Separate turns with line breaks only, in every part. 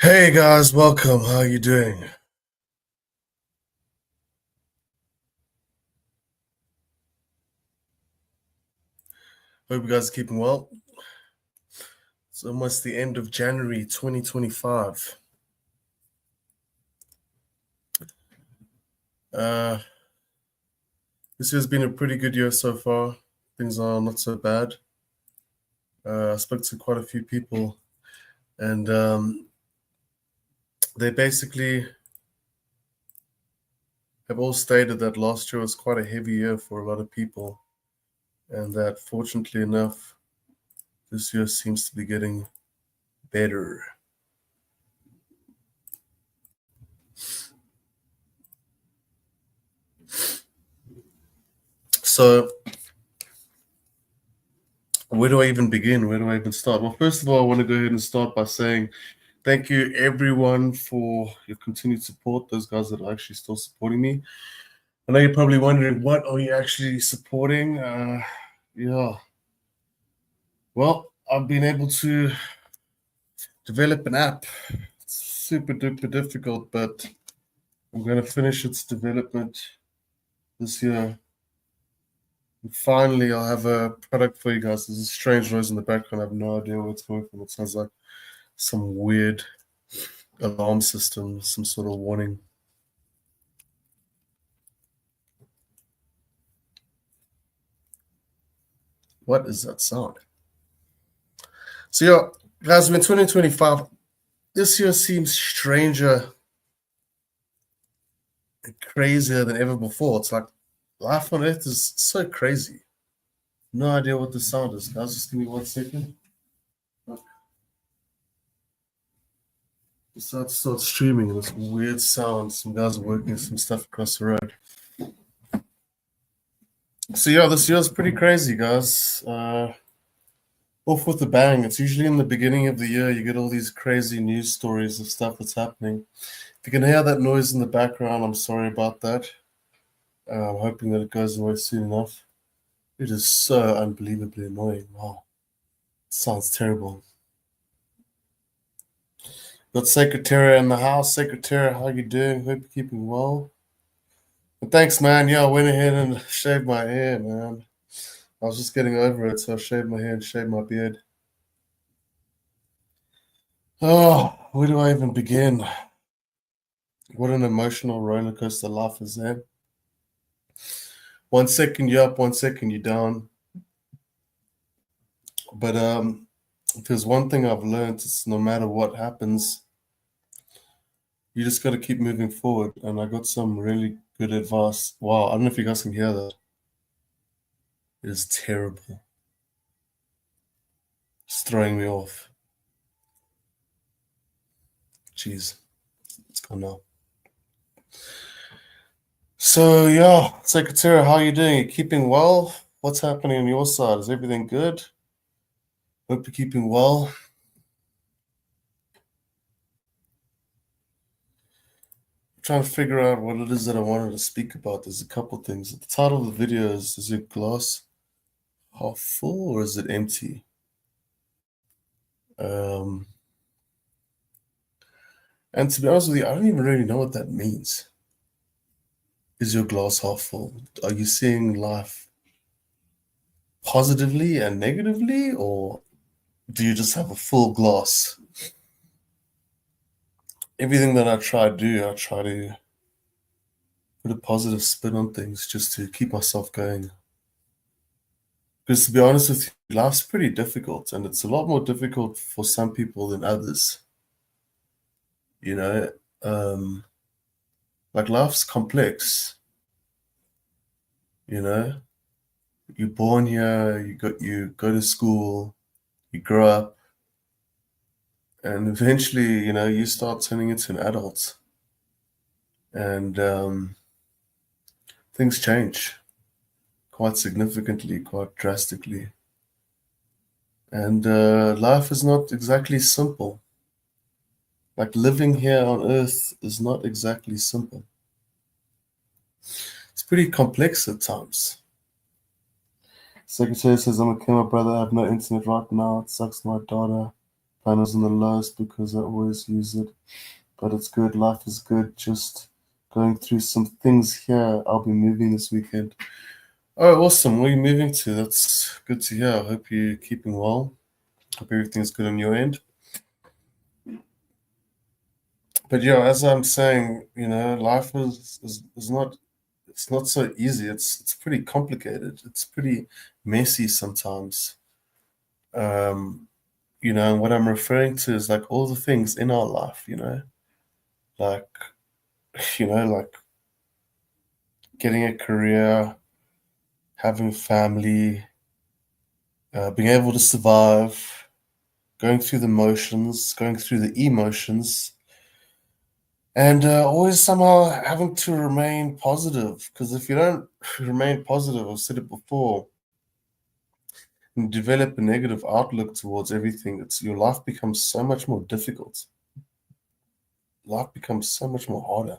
Hey guys, welcome. How are you doing? Hope you guys are keeping well. It's almost the end of January 2025. This year's been a pretty good year so far. Things are not so bad. I spoke to quite a few people, and they basically have all stated that last year was quite a heavy year for a lot of people, and that fortunately enough, this year seems to be getting better. So, where do I even begin? Where do I even start? Well, first of all, I want to go ahead and start by saying thank you everyone for your continued support, those guys that are actually still supporting me. I know you're probably wondering, what are you actually supporting? Yeah. Well, I've been able to develop an app. It's super duper difficult, but I'm going to finish its development this year. And finally, I'll have a product for you guys. There's a strange noise in the background. I have no idea where it's coming from. It sounds like some weird alarm system, some sort of warning. What is that sound? So, yeah, guys, in 2025, this year seems stranger and crazier than ever before. It's like life on Earth is so crazy. No idea what the sound is. Guys, just give me 1 second. Start streaming and this weird sound. Some guys are working some stuff across the road. So yeah, this year's pretty crazy, guys. Off with the bang. It's usually in the beginning of the year you get all these crazy news stories of stuff that's happening. If you can hear that noise in the background, I'm sorry about that. I'm hoping that it goes away soon enough. It is so unbelievably annoying. Wow. It sounds terrible. Got Secretary in the house. Secretary, how you doing? Hope you're keeping well. But thanks, man. Yeah, I went ahead and shaved my hair, man. I was just getting over it, so I shaved my hair and shaved my beard. Oh, where do I even begin? What an emotional roller coaster life is there. 1 second you're up, 1 second you're down. But if there's one thing I've learned, it's no matter what happens, you just got to keep moving forward. And I got some really good advice. Wow, I don't know if you guys can hear that. It is terrible. It's throwing me off. Jeez, it's gone now. So yeah, Secretary, how are you doing? You keeping well? What's happening on your side? Is everything good? Hope you're keeping well. I'm trying to figure out what it is that I wanted to speak about. There's a couple things. The title of the video is your glass half full or is it empty? And to be honest with you, I don't even really know what that means. Is your glass half full? Are you seeing life positively and negatively, or do you just have a full glass? Everything that I try to do, I try to put a positive spin on things just to keep myself going. Because to be honest with you, life's pretty difficult, and it's a lot more difficult for some people than others. You know, um, like life's complex. You know, you're born here, you go to school, you grow up, and eventually, you start turning into an adult, and things change quite significantly, quite drastically, and life is not exactly simple. Like living here on Earth is not exactly simple. It's pretty complex at times. Secretary says, I'm okay, my brother. I have no internet right now. It sucks. My data plan is on the lowest because I always use it. But it's good. Life is good. Just going through some things here. I'll be moving this weekend. Oh, awesome. Where are you moving to? That's good to hear. I hope you're keeping well. Hope everything's good on your end. But yeah, as I'm saying, life is not it's not so easy. It's pretty complicated. It's pretty messy sometimes. Um, and what I'm referring to is like all the things in our life, like like getting a career, having family, being able to survive, going through the motions, going through the emotions, and always somehow having to remain positive. Because if you don't remain positive, I've said it before, and develop a negative outlook towards everything, your life becomes so much more difficult. Life becomes so much more harder.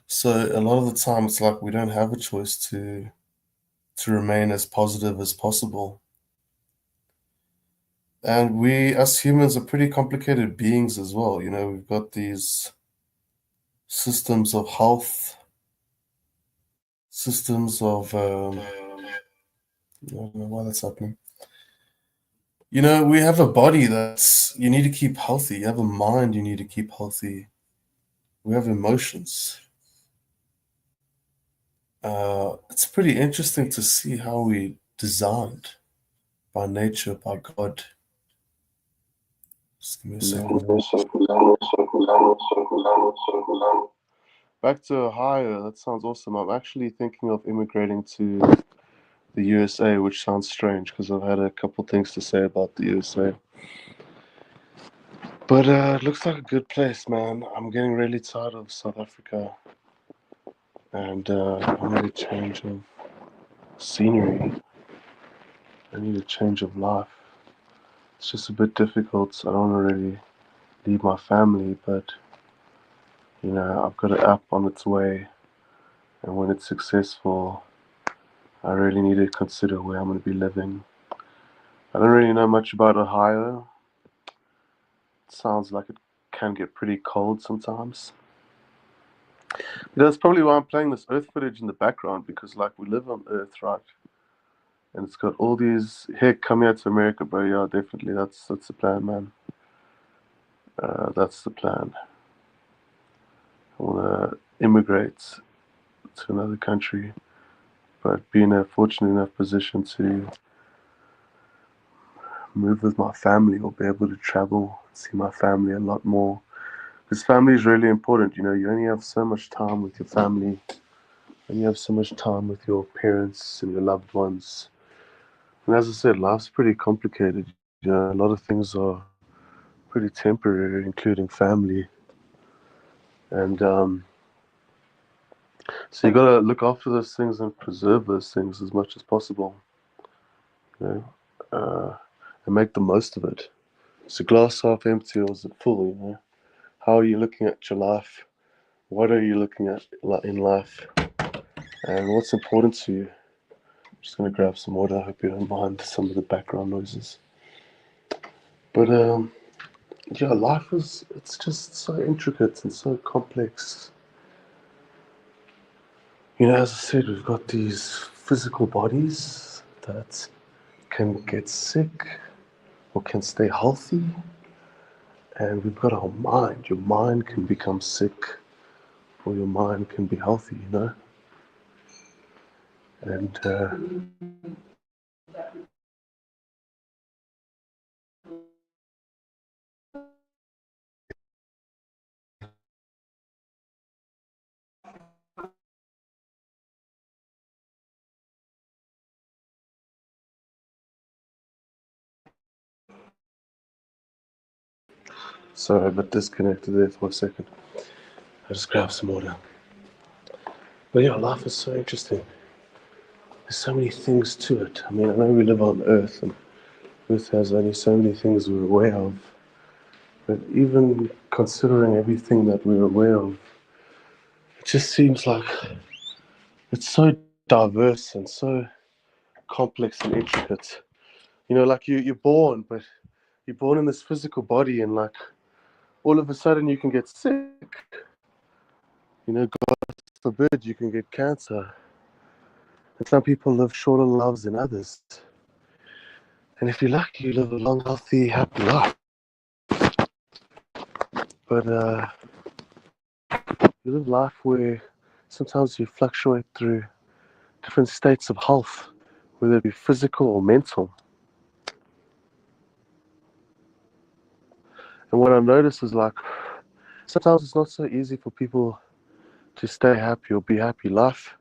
So a lot of the time, it's like we don't have a choice to remain as positive as possible. And we, as humans, are pretty complicated beings as well. We've got these systems of health, systems of I don't know why that's happening. We have a body that's you need to keep healthy. You have a mind you need to keep healthy. We have emotions. It's pretty interesting to see how we designed by nature, by God. Just give me a second. Back to Ohio, that sounds awesome. I'm actually thinking of immigrating to the USA, which sounds strange because I've had a couple things to say about the USA. But it looks like a good place, man. I'm getting really tired of South Africa, and I need a change of scenery. I need a change of life. It's just a bit difficult. So I don't want to really leave my family, but I've got an app on its way, and when it's successful, I really need to consider where I'm going to be living. I don't really know much about Ohio. It sounds like it can get pretty cold sometimes. That's probably why I'm playing this Earth footage in the background because, like, we live on Earth, right? And it's got all these. Heck, come here to America, bro. Yeah, definitely. That's the plan, man. That's the plan. I want to immigrate to another country, but be in a fortunate enough position to move with my family or be able to travel, see my family a lot more. Because family is really important. You only have so much time with your family, and you have so much time with your parents and your loved ones. And as I said, life's pretty complicated. A lot of things are pretty temporary, including family. And so you got to look after those things and preserve those things as much as possible, you know, and make the most of it. Is the glass half empty or is it full? How are you looking at your life? What are you looking at in life? And what's important to you? I'm just going to grab some water. I hope you don't mind some of the background noises. But
Yeah, life is, it's just so intricate and so complex. You know, as I said, we've got these physical bodies that can get sick or can stay healthy, and we've got our mind. Your mind can become sick or your mind can be healthy, you know? And sorry, I got disconnected there for a second. I just grabbed some water. But yeah, life is so interesting. There's so many things to it. I mean, I know we live on Earth, and Earth has only so many things we're aware of. But even considering everything that we're aware of, it just seems like it's so diverse and so complex and intricate. You know, like you're born, but you're born in this physical body, and like all of a sudden you can get sick. You know, God forbid you can get cancer. And some people live shorter lives than others. And if you're lucky, you live a long, healthy, happy life. But you live life where sometimes you fluctuate through different states of health, whether it be physical or mental. And what I notice is like sometimes it's not so easy for people to stay happy or be happy. Life,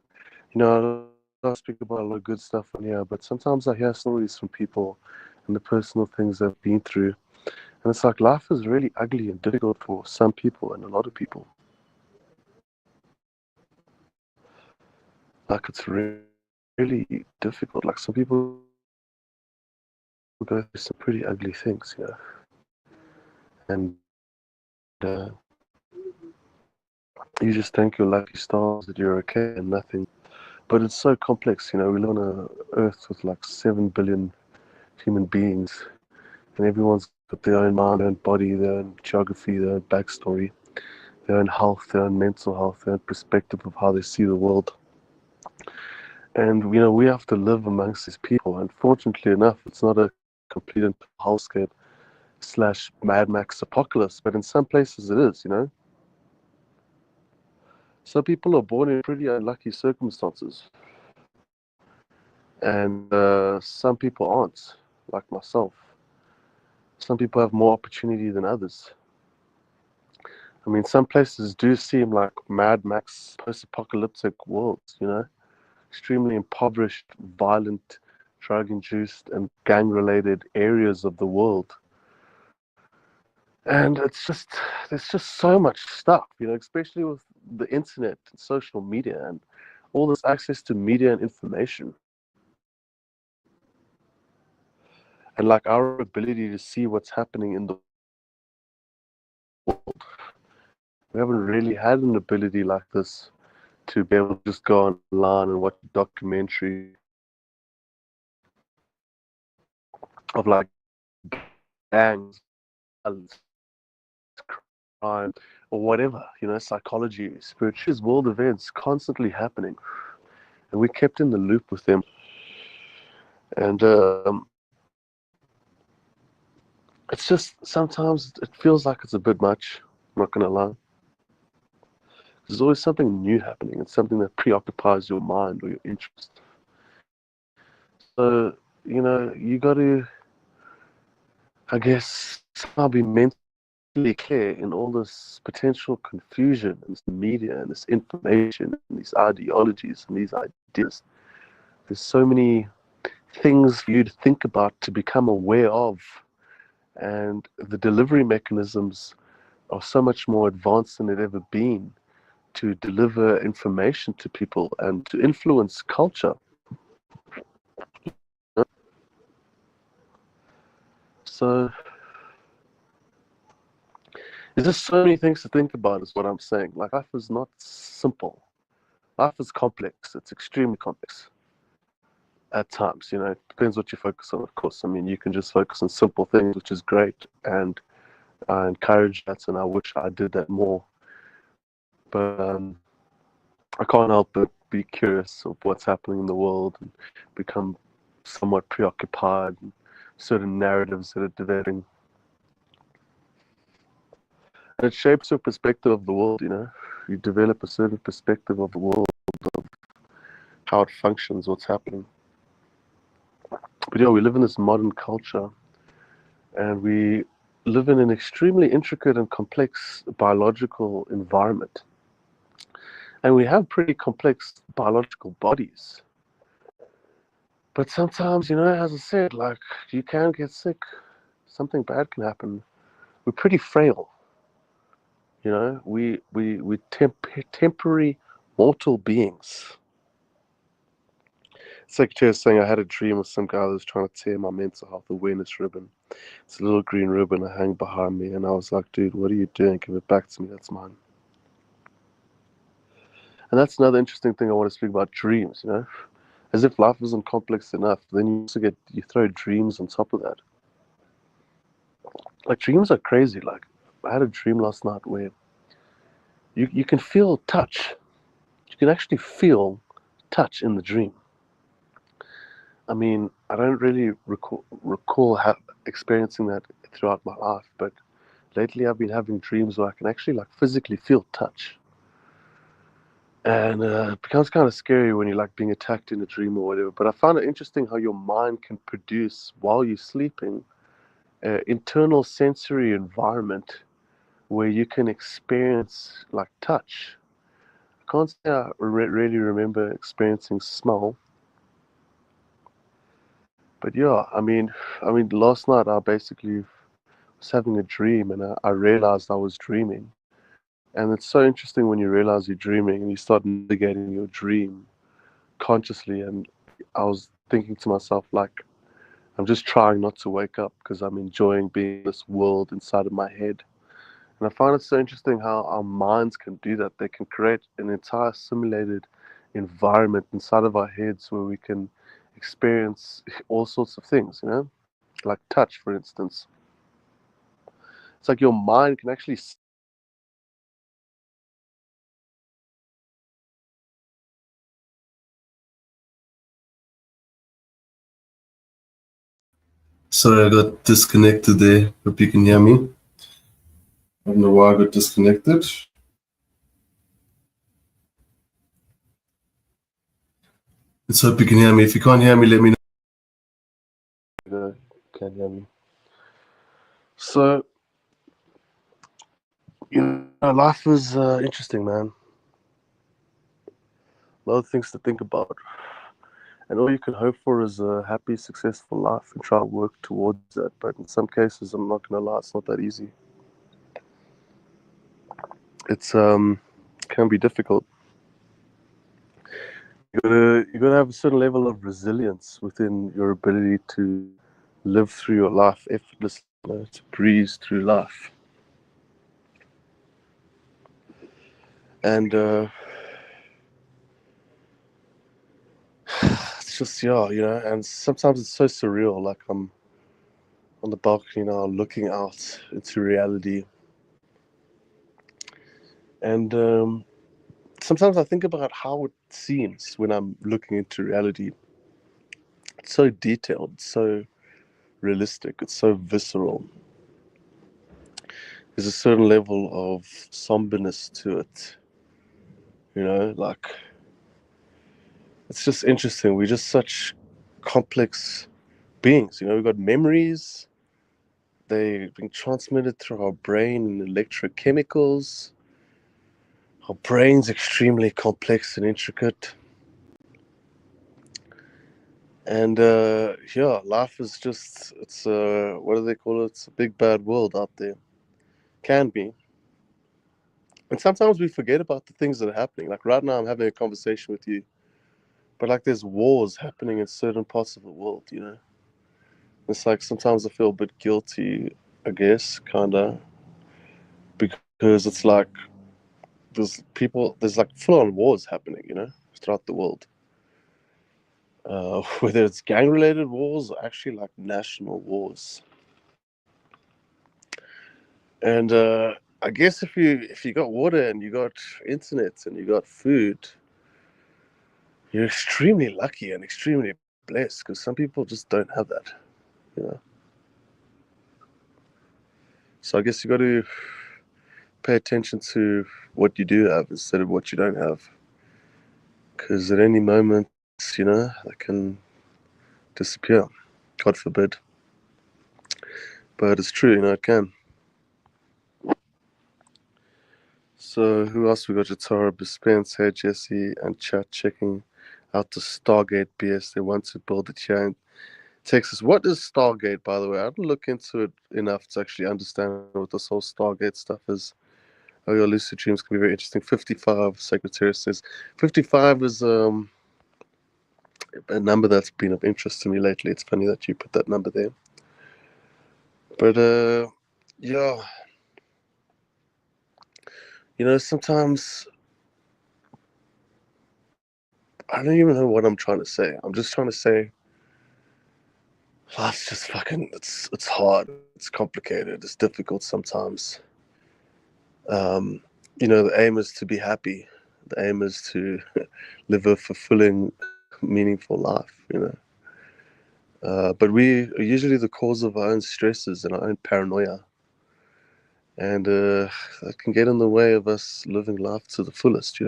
you know, I don't speak about a lot of good stuff on here, but sometimes I hear stories from people and the personal things they've been through. And it's like life is really ugly and difficult for some people and a lot of people. Like it's really difficult. Like some people go through some pretty ugly things, you know. And you just thank your lucky stars that you're okay and nothing. But it's so complex, you know. We live on an earth with like 7 billion human beings, and everyone's got their own mind, their own body, their own geography, their own backstory, their own health, their own mental health, their own perspective of how they see the world. And, you know, we have to live amongst these people. Unfortunately enough, it's not a complete and hellscape slash Mad Max apocalypse, but in some places it is, you know. Some people are born in pretty unlucky circumstances, and some people aren't, like myself. Some people have more opportunity than others. I mean, some places do seem like Mad Max post-apocalyptic worlds, you know, extremely impoverished, violent, drug-induced, and gang-related areas of the world. And there's just so much stuff, you know, especially with the internet and social media and all this access to media and information. And like our ability to see what's happening in the world. We haven't really had an ability like this to be able to just go online and watch a documentary of like gangs, crime, or whatever, you know, psychology, spiritual world events constantly happening. And we kept in the loop with them. And it's just sometimes it feels like it's a bit much, I'm not going to lie. There's always something new happening. It's something that preoccupies your mind or your interest. So, you know, you got to, I guess, somehow be mentally clear in all this potential confusion and this media and this information and these ideologies and these ideas. There's so many things for you to think about, to become aware of, and the delivery mechanisms are so much more advanced than they've ever been to deliver information to people and to influence culture. So there's just so many things to think about, is what I'm saying. Like, life is not simple. Life is complex. It's extremely complex at times. It depends what you focus on, of course. I mean, you can just focus on simple things, which is great, and I encourage that, and I wish I did that more. But I can't help but be curious of what's happening in the world and become somewhat preoccupied with certain narratives that are developing. And it shapes your perspective of the world, you know. You develop a certain perspective of the world, of how it functions, what's happening. But yeah, we live in this modern culture, and we live in an extremely intricate and complex biological environment. And we have pretty complex biological bodies. But sometimes, you know, as I said, like, you can get sick. Something bad can happen. We're pretty frail. You know, we temporary mortal beings. Secretary was saying I had a dream of some guy that was trying to tear my mental health awareness ribbon. It's a little green ribbon I hang behind me, and I was like, dude, what are you doing? Give it back to me. That's mine. And that's another interesting thing I want to speak about, dreams, you know? As if life isn't complex enough, then you throw dreams on top of that. Like, dreams are crazy. Like, I had a dream last night where you can feel touch. You can actually feel touch in the dream. I mean, I don't really recall experiencing that throughout my life, but lately I've been having dreams where I can actually like physically feel touch. And it becomes kind of scary when you're like being attacked in a dream or whatever. But I find it interesting how your mind can produce, while you're sleeping, an internal sensory environment where you can experience like touch. I can't say I really remember experiencing smell, but yeah, I mean, last night I basically was having a dream, and I realized I was dreaming. And it's so interesting when you realize you're dreaming and you start navigating your dream consciously. And I was thinking to myself, like, I'm just trying not to wake up because I'm enjoying being in this world inside of my head. And I find it so interesting how our minds can do that. They can create an entire simulated environment inside of our heads where we can experience all sorts of things, you know, like touch, for instance. It's like your mind can actually.
Sorry, I got disconnected there. Hope you can hear me. I don't know why I got disconnected. Let's hope you can hear me. If you can't hear me, let me know.
Can hear me. So, you know, life is interesting, man. A lot of things to think about. And all you can hope for is a happy, successful life and try to work towards that. But in some cases, I'm not going to lie, it's not that easy. It's can be difficult. You gotta have a certain level of resilience within your ability to live through your life effortlessly, you know, to breeze through life. And it's just, yeah, you know, and sometimes it's so surreal. Like, I'm on the balcony now looking out into reality. And sometimes I think about how it seems when I'm looking into reality. It's so detailed, it's so realistic, it's so visceral. There's a certain level of somberness to it, you know, like, it's just interesting. We're just such complex beings, you know. We've got memories, they've been transmitted through our brain in electrochemicals. Our brain's extremely complex and intricate. And yeah, life is just, it's what do they call it? It's a big bad world out there. Can be. And sometimes we forget about the things that are happening. Like right now, I'm having a conversation with you, but like there's wars happening in certain parts of the world, you know? It's like sometimes I feel a bit guilty, I guess, kind of, because it's like there's like full on wars happening, you know, throughout the world. Whether it's gang related wars or actually like national wars. And I guess if you got water and you got internet and you got food, you're extremely lucky and extremely blessed, because some people just don't have that, you know. So I guess you got to pay attention to what you do have instead of what you don't have, because at any moment, that can disappear. God forbid. But it's true, it can. So who else we got? Jatara, Spence, Hey Jesse, and chat checking out the Stargate BS. They want to build it here in Texas. What is Stargate, by the way? I didn't look into it enough to actually understand what this whole Stargate stuff is. Oh, your lucid dreams can be very interesting. 55, Secretary says. 55 is a number that's been of interest to me lately. It's funny that you put that number there. But yeah, sometimes I don't even know what I'm trying to say. I'm just trying to say life's just fucking. It's hard. It's complicated. It's difficult sometimes. The aim is to be happy. The aim is to live a fulfilling, meaningful life. But we are usually the cause of our own stresses and our own paranoia. And that can get in the way of us living life to the fullest.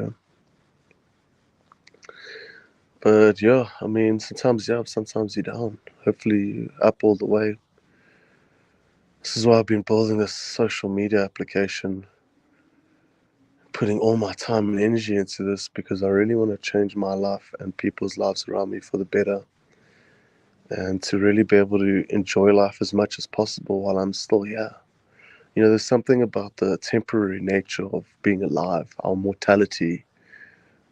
But yeah, I mean, sometimes you're up, sometimes you're down. Hopefully you're up all the way. This is why I've been building this social media application, putting all my time and energy into this, because I really want to change my life and people's lives around me for the better. And to really be able to enjoy life as much as possible while I'm still here. There's something about the temporary nature of being alive, our mortality,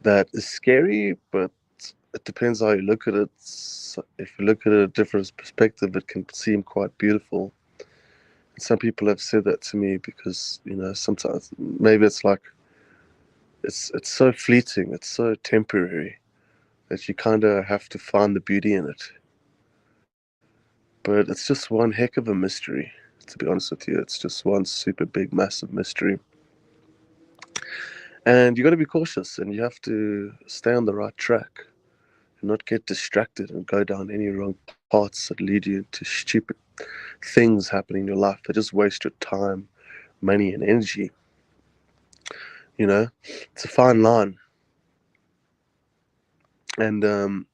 that is scary, but it depends how you look at it. If you look at a different perspective, it can seem quite beautiful. And some people have said that to me, because sometimes maybe it's like it's so fleeting, it's so temporary, that you kind of have to find the beauty in it. But it's just one heck of a mystery, to be honest with you. It's just one super big, massive mystery. And you got to be cautious, and you have to stay on the right track and not get distracted and go down any wrong paths that lead you to stupid things happening in your life that just waste your time, money, and energy. It's a fine line. And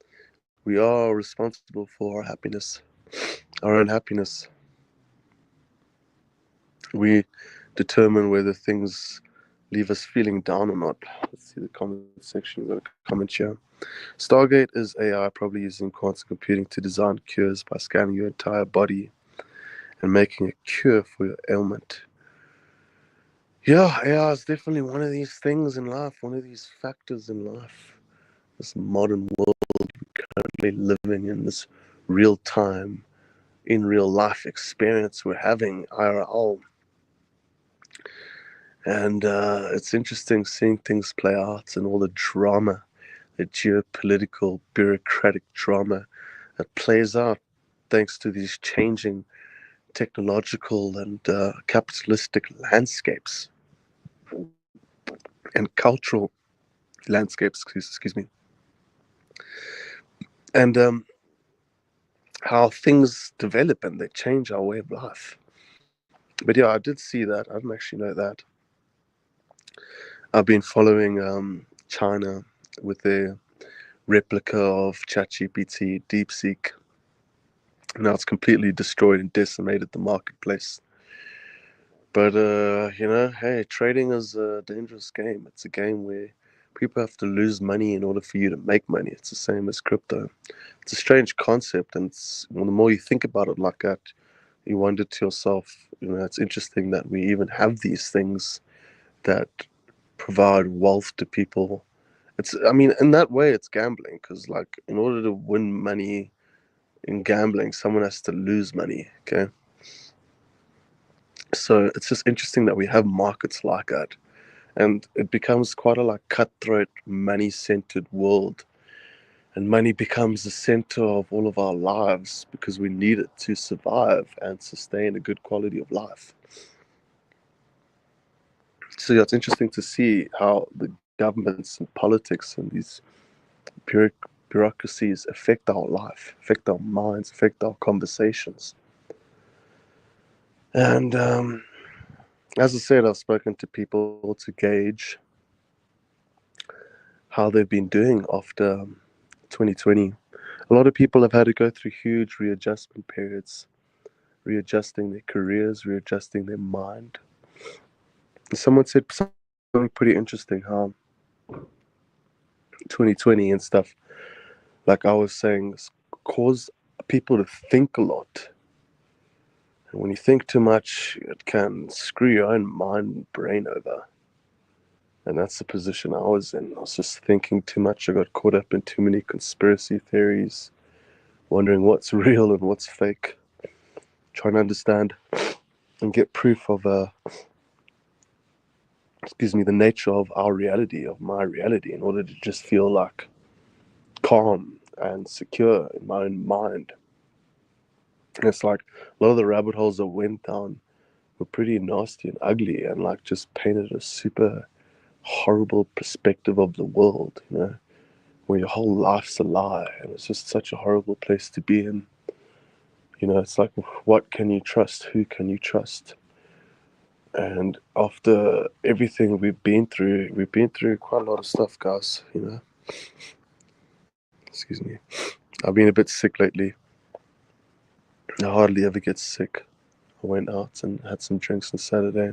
we are responsible for our happiness, our own happiness. We determine whether things leave us feeling down or not. Let's see the comment section. We've got a comment here. Stargate is AI probably using quantum computing to design cures by scanning your entire body and making a cure for your ailment. Yeah, AI is definitely one of these things in life, one of these factors in life. This modern world we're currently living in, this real time, in real life experience we're having, IRL. And it's interesting seeing things play out and all the drama, the geopolitical, bureaucratic drama that plays out thanks to these changing technological and capitalistic landscapes and cultural landscapes, excuse me. And how things develop and they change our way of life. But yeah, I did see that. I didn't actually know that. I've been following China with their replica of ChatGPT, DeepSeek. Now it's completely destroyed and decimated the marketplace. But hey, trading is a dangerous game. It's a game where people have to lose money in order for you to make money. It's the same as crypto. It's a strange concept, and the more you think about it like that, you wonder to yourself, it's interesting that we even have these things that provide wealth to people. I mean, in that way, it's gambling, because, like, in order to win money in gambling, someone has to lose money, okay? So it's just interesting that we have markets like that. And it becomes quite a cutthroat, money-centered world. And money becomes the center of all of our lives because we need it to survive and sustain a good quality of life. So yeah, it's interesting to see how the governments and politics and these bureaucracies affect our life, affect our minds, affect our conversations. And as I said, I've spoken to people to gauge how they've been doing after 2020. A lot of people have had to go through huge readjustment periods, readjusting their careers, readjusting their mind. Someone said something pretty interesting, how 2020 and stuff, like I was saying, cause people to think a lot. And when you think too much, it can screw your own mind and brain over. And that's the position I was in. I was just thinking too much. I got caught up in too many conspiracy theories, wondering what's real and what's fake, trying to understand and get proof of the nature of our reality, of my reality, in order to just feel like calm and secure in my own mind. And it's like a lot of the rabbit holes I went down were pretty nasty and ugly, and like just painted a super horrible perspective of the world, where your whole life's a lie, and it's just such a horrible place to be in. It's like, what can you trust? Who can you trust? And after everything we've been through quite a lot of stuff, guys. Excuse me. I've been a bit sick lately. I hardly ever get sick. I went out and had some drinks on Saturday,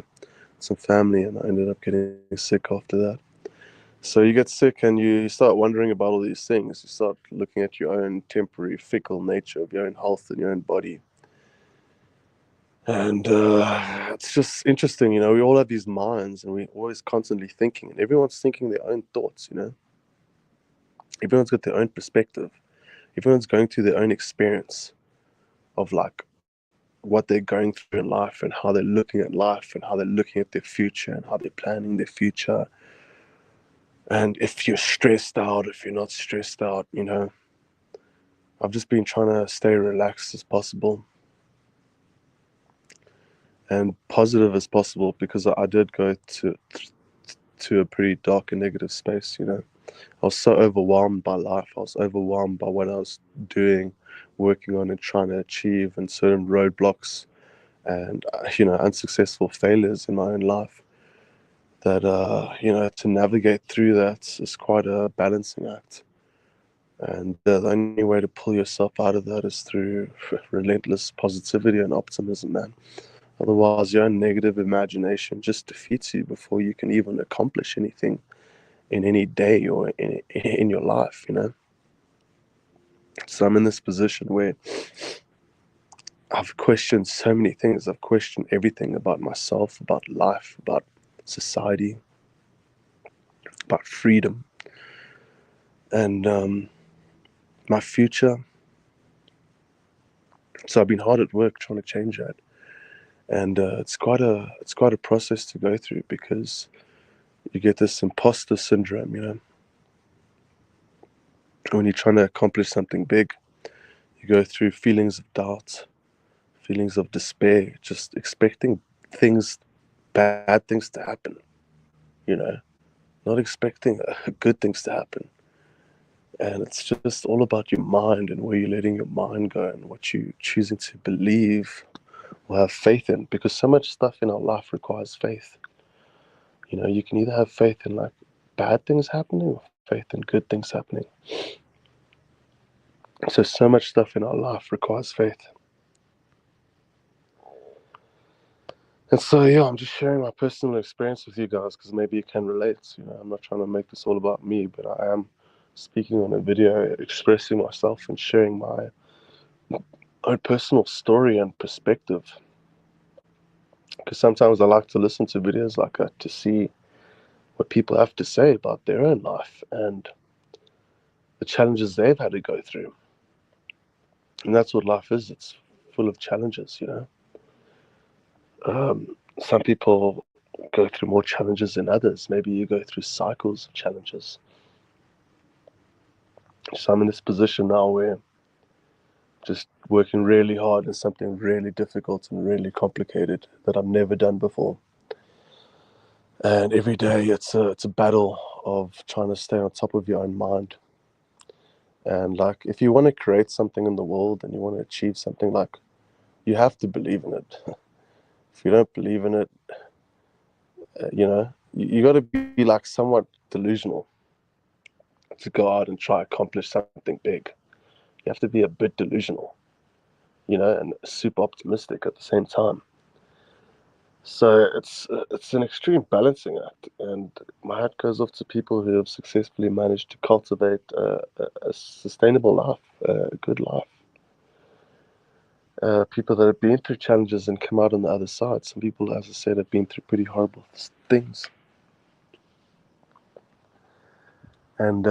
some family, and I ended up getting sick after that. So you get sick and you start wondering about all these things. You start looking at your own temporary, fickle nature of your own health and your own body. And it's just interesting, we all have these minds and we're always constantly thinking, and everyone's thinking their own thoughts, Everyone's got their own perspective. Everyone's going through their own experience of like what they're going through in life and how they're looking at life and how they're looking at their future and how they're planning their future. And if you're stressed out, if you're not stressed out, I've just been trying to stay relaxed as possible and positive as possible, because I did go to a pretty dark and negative space. I was so overwhelmed by life. I was overwhelmed by what I was doing, working on and trying to achieve, and certain roadblocks and unsuccessful failures in my own life, that to navigate through that is quite a balancing act. And the only way to pull yourself out of that is through relentless positivity and optimism, man. Otherwise, your own negative imagination just defeats you before you can even accomplish anything in any day or in your life, So I'm in this position where I've questioned so many things. I've questioned everything about myself, about life, about society, about freedom, and my future. So I've been hard at work trying to change that, and it's quite a process to go through, because you get this imposter syndrome, when you're trying to accomplish something big. You go through feelings of doubt, feelings of despair, just expecting bad things to happen, not expecting good things to happen. And it's just all about your mind and where you're letting your mind go and what you're choosing to believe or have faith in, because so much stuff in our life requires faith. You can either have faith in like bad things happening or faith in good things happening. So much stuff in our life requires faith. And so, yeah, I'm just sharing my personal experience with you guys, because maybe you can relate. I'm not trying to make this all about me, but I am speaking on a video, expressing myself and sharing my own personal story and perspective. Because sometimes I like to listen to videos like that to see what people have to say about their own life and the challenges they've had to go through. And that's what life is. It's full of challenges, Some people go through more challenges than others. Maybe you go through cycles of challenges. So I'm in this position now where just working really hard on something really difficult and really complicated that I've never done before. And every day it's a battle of trying to stay on top of your own mind. And like, if you want to create something in the world and you want to achieve something, like, you have to believe in it. If you don't believe in it, you got to be like somewhat delusional to go out and try accomplish something big. You have to be a bit delusional, and super optimistic at the same time. So it's an extreme balancing act, and my hat goes off to people who have successfully managed to cultivate a sustainable life, a good life. People that have been through challenges and come out on the other side. Some people, as I said, have been through pretty horrible things, and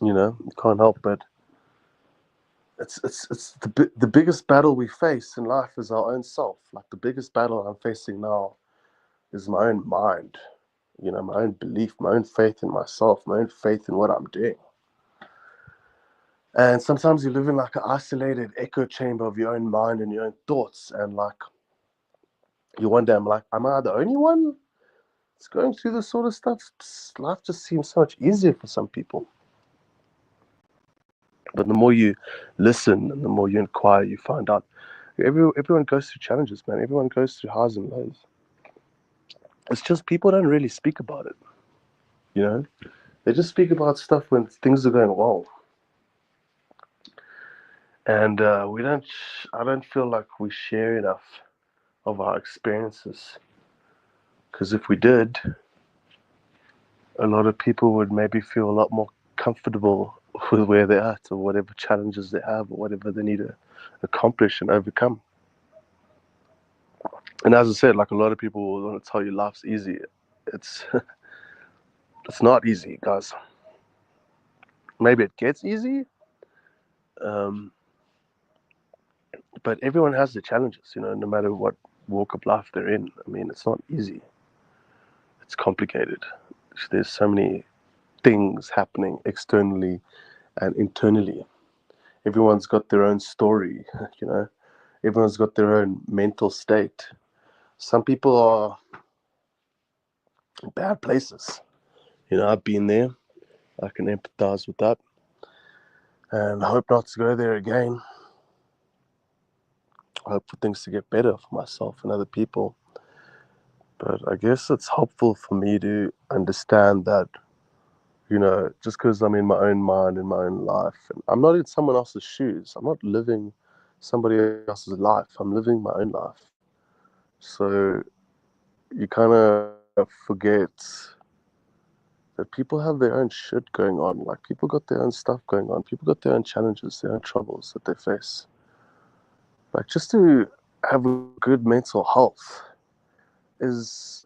you can't help but it's the biggest battle we face in life is our own self. Like, the biggest battle I'm facing now is my own mind. My own belief, my own faith in myself, my own faith in what I'm doing. And sometimes you live in like an isolated echo chamber of your own mind and your own thoughts, and like, you wonder, am I the only one that's going through this sort of stuff? Life just seems so much easier for some people. But the more you listen and the more you inquire, you find out everyone goes through challenges, man. Everyone goes through highs and lows. It's just people don't really speak about it. They just speak about stuff when things are going well. And I don't feel like we share enough of our experiences. Because if we did, a lot of people would maybe feel a lot more comfortable with where they're at, or whatever challenges they have, or whatever they need to accomplish and overcome. And as I said, like, a lot of people will want to tell you life's easy. It's it's not easy, guys. Maybe it gets easy, but everyone has their challenges, no matter what walk of life they're in. I mean, it's not easy. It's complicated. There's so many things happening externally and internally. Everyone's got their own story, Everyone's got their own mental state. Some people are in bad places. I've been there. I can empathize with that. And I hope not to go there again. I hope for things to get better for myself and other people. But I guess it's helpful for me to understand that, just because I'm in my own mind, in my own life, and I'm not in someone else's shoes. I'm not living somebody else's life. I'm living my own life. So you kind of forget that people have their own shit going on. Like, people got their own stuff going on. People got their own challenges, their own troubles that they face. Like, just to have a good mental health is,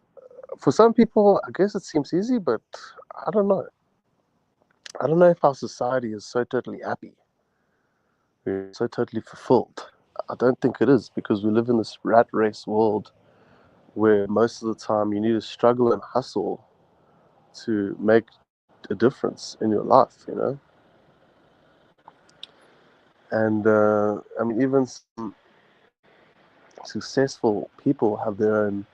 for some people, I guess it seems easy, but I don't know. I don't know if our society is so totally happy, so totally fulfilled. I don't think it is, because we live in this rat race world where most of the time you need to struggle and hustle to make a difference in your life, And I mean, even some successful people have their own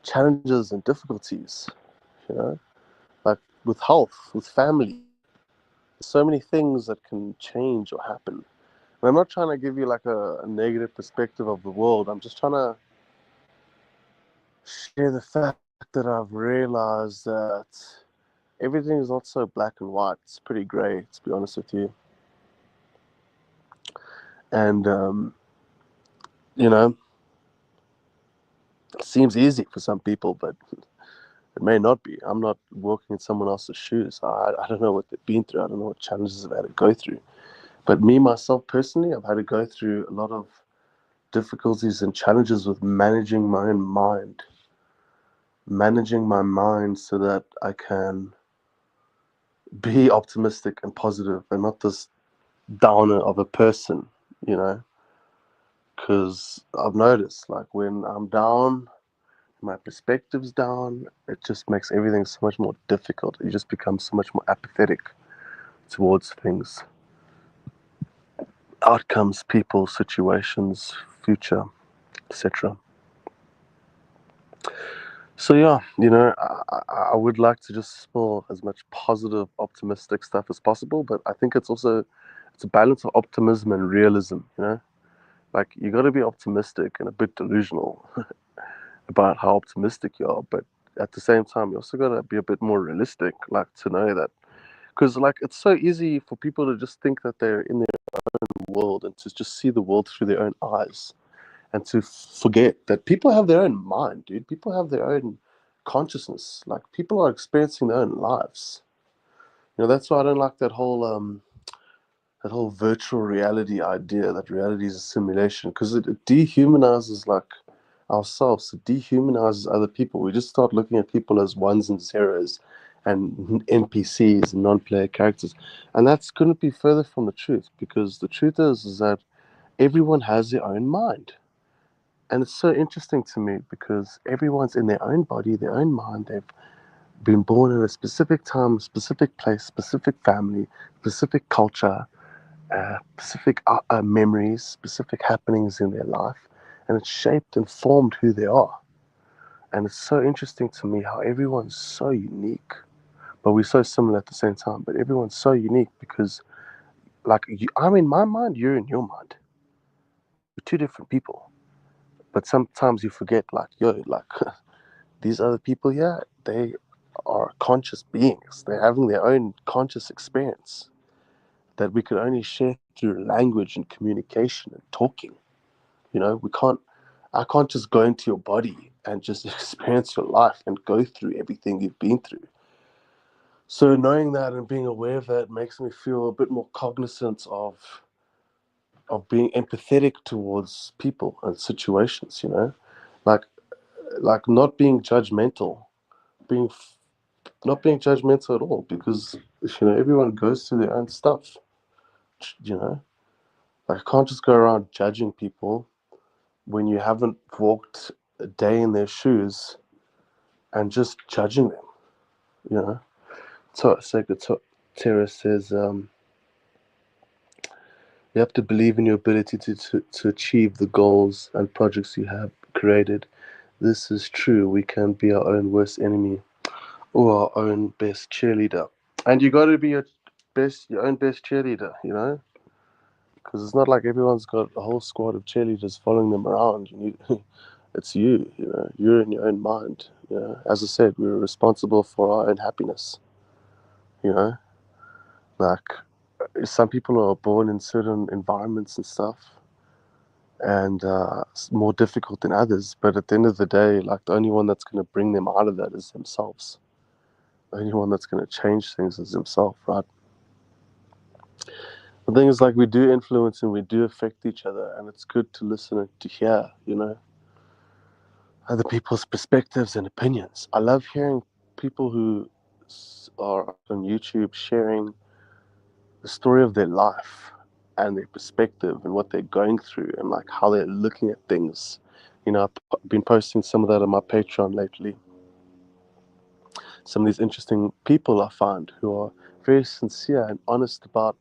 challenges and difficulties, like with health, with family. So many things that can change or happen. And I'm not trying to give you like a negative perspective of the world. I'm just trying to share the fact that I've realized that everything is not so black and white. It's pretty gray, to be honest with you. And, it seems easy for some people, but it may not be. I'm not walking in someone else's shoes. I don't know what they've been through. I don't know what challenges they've had to go through. But me, myself, personally, I've had to go through a lot of difficulties and challenges with managing my own mind. Managing my mind so that I can be optimistic and positive and not this downer of a person, Because I've noticed, like, when I'm down, my perspective's down, it just makes everything so much more difficult. You just become so much more apathetic towards things, outcomes, people, situations, future, etc. So yeah, I would like to just spill as much positive, optimistic stuff as possible, but I think it's a balance of optimism and realism. Like you got to be optimistic and a bit delusional about how optimistic you are, but at the same time, you also got to be a bit more realistic, like to know that because like it's so easy for people to just think that they're in their own world and to just see the world through their own eyes and to forget that people have their own mind, dude. People have their own consciousness. Like people are experiencing their own lives. That's why I don't like that whole virtual reality idea that reality is a simulation because it dehumanizes like ourselves. It dehumanizes other people. We just start looking at people as ones and zeros and NPCs and non-player characters, and that's couldn't be further from the truth because the truth is that everyone has their own mind. And it's so interesting to me because everyone's in their own body, their own mind. They've been born in a specific time, specific place, specific family, specific culture, specific memories, specific happenings in their life. And it's shaped and formed who they are. And it's so interesting to me how everyone's so unique, but we're so similar at the same time. But everyone's so unique because, like, I'm in my mind, you're in your mind. We're two different people. But sometimes you forget, like, yo, like, these other people here, they are conscious beings. They're having their own conscious experience that we can only share through language and communication and talking. I can't just go into your body and just experience your life and go through everything you've been through. So knowing that and being aware of that makes me feel a bit more cognizant of being empathetic towards people and situations, like like not being judgmental, being not being judgmental at all because everyone goes through their own stuff. You know, like I can't just go around judging people when you haven't walked a day in their shoes and just judging them. You know, so Terra says you have to believe in your ability to achieve the goals and projects you have created. This is true. We can be our own worst enemy or our own best cheerleader, and you got to be your own best cheerleader. Because it's not like everyone's got a whole squad of cheerleaders following them around. You need, it's you. You're in your own mind. As I said, we're responsible for our own happiness. You know, like some people are born in certain environments and stuff, and it's more difficult than others. But at the end of the day, like the only one that's going to bring them out of that is themselves. The only one that's going to change things is themselves, right? The thing is, like, we do influence and we do affect each other, and it's good to listen and to hear, other people's perspectives and opinions. I love hearing people who are on YouTube sharing the story of their life and their perspective and what they're going through and like how they're looking at things. I've been posting some of that on my Patreon lately. Some of these interesting people I find who are very sincere and honest about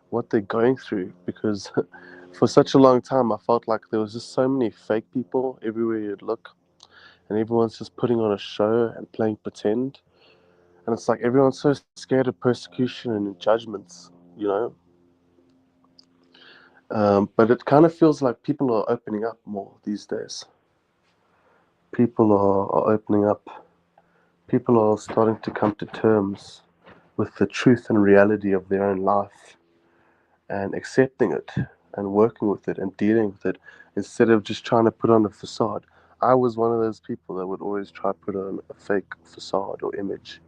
what they're going through because for such a long time I felt like there was just so many fake people everywhere you'd look and everyone's just putting on a show and playing pretend. And it's like everyone's so scared of persecution and judgments. But it kind of feels like people are opening up more these days. People are opening up. People are starting to come to terms with the truth and reality of their own life and accepting it and working with it and dealing with it instead of just trying to put on a facade. I was one of those people that would always try to put on a fake facade or image,